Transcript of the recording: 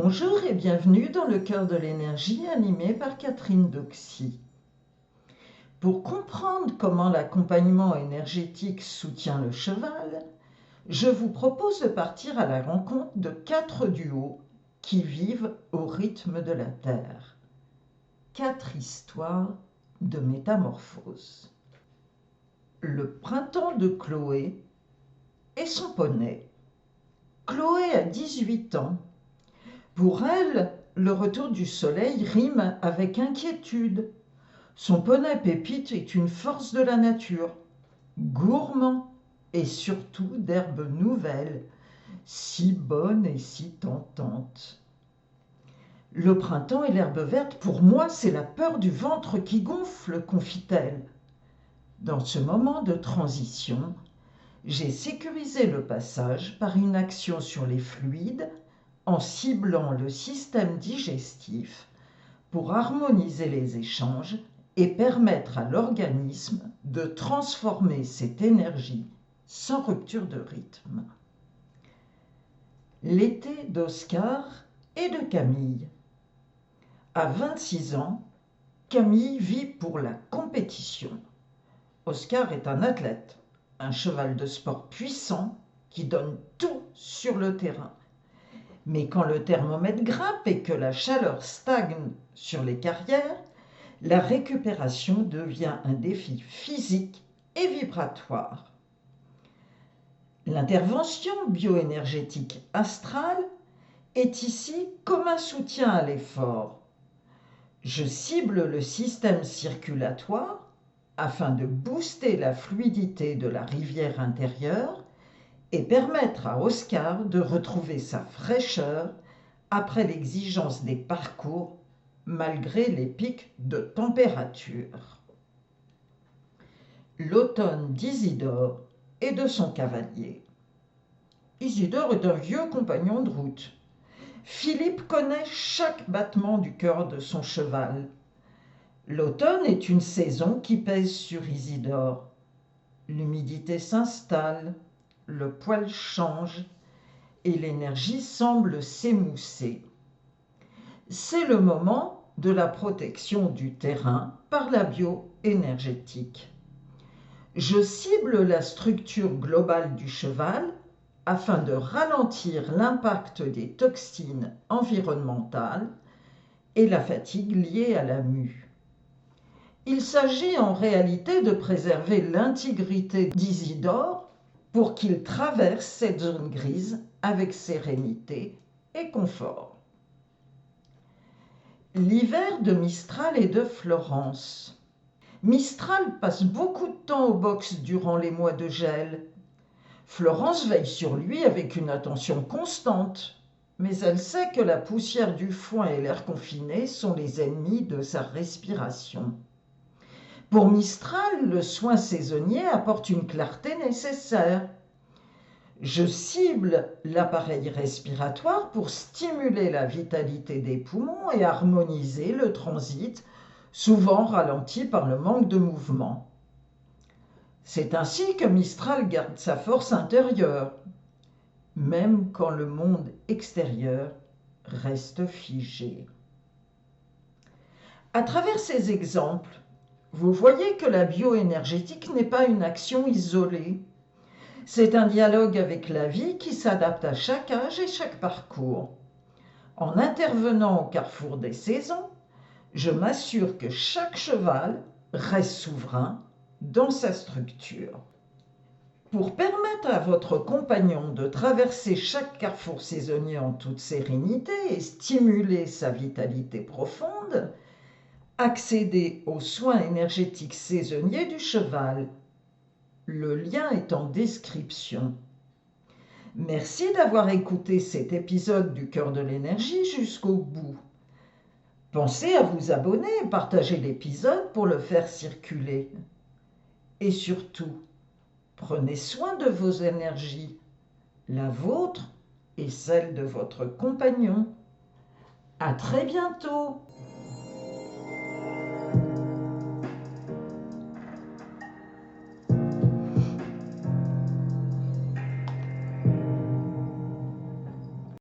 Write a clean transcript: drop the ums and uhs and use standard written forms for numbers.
Bonjour et bienvenue dans le cœur de l'énergie animé par Catherine Doxy. Pour comprendre comment l'accompagnement énergétique soutient le cheval, je vous propose de partir à la rencontre de 4 duos qui vivent au rythme de la Terre. 4 histoires de métamorphose. Le printemps de Chloé et son poney. Chloé a 18 ans. Pour elle, le retour du soleil rime avec inquiétude. Son poney Pépite est une force de la nature, gourmand et surtout d'herbes nouvelles, si bonnes et si tentantes. Le printemps et l'herbe verte, pour moi, c'est la peur du ventre qui gonfle, confie-t-elle. Dans ce moment de transition, j'ai sécurisé le passage par une action sur les fluides en ciblant le système digestif pour harmoniser les échanges et permettre à l'organisme de transformer cette énergie sans rupture de rythme. L'été d'Oscar et de Camille. À 26 ans, Camille vit pour la compétition. Oscar est un athlète, un cheval de sport puissant qui donne tout sur le terrain. Mais quand le thermomètre grimpe et que la chaleur stagne sur les carrières, la récupération devient un défi physique et vibratoire. L'intervention bioénergétique astrale est ici comme un soutien à l'effort. Je cible le système circulatoire afin de booster la fluidité de la rivière intérieure et permettre à Oscar de retrouver sa fraîcheur après l'exigence des parcours malgré les pics de température. L'automne d'Isidore et de son cavalier. Isidore est un vieux compagnon de route. Philippe connaît chaque battement du cœur de son cheval. L'automne est une saison qui pèse sur Isidore. L'humidité s'installe, le poil change et l'énergie semble s'émousser. C'est le moment de la protection du terrain par la bioénergétique. Je cible la structure globale du cheval afin de ralentir l'impact des toxines environnementales et la fatigue liée à la mue. Il s'agit en réalité de préserver l'intégrité d'Isidore pour qu'il traverse cette zone grise avec sérénité et confort. L'hiver de Mistral et de Florence. Mistral passe beaucoup de temps au box durant les mois de gel. Florence veille sur lui avec une attention constante, mais elle sait que la poussière du foin et l'air confiné sont les ennemis de sa respiration. Pour Mistral, le soin saisonnier apporte une clarté nécessaire. Je cible l'appareil respiratoire pour stimuler la vitalité des poumons et harmoniser le transit, souvent ralenti par le manque de mouvement. C'est ainsi que Mistral garde sa force intérieure, même quand le monde extérieur reste figé. À travers ces exemples, vous voyez que la bioénergétique n'est pas une action isolée. C'est un dialogue avec la vie qui s'adapte à chaque âge et chaque parcours. En intervenant au carrefour des saisons, je m'assure que chaque cheval reste souverain dans sa structure. Pour permettre à votre compagnon de traverser chaque carrefour saisonnier en toute sérénité et stimuler sa vitalité profonde, accédez aux soins énergétiques saisonniers du cheval. Le lien est en description. Merci d'avoir écouté cet épisode du Cœur de l'énergie jusqu'au bout. Pensez à vous abonner et partager l'épisode pour le faire circuler. Et surtout, prenez soin de vos énergies, la vôtre et celle de votre compagnon. À très bientôt!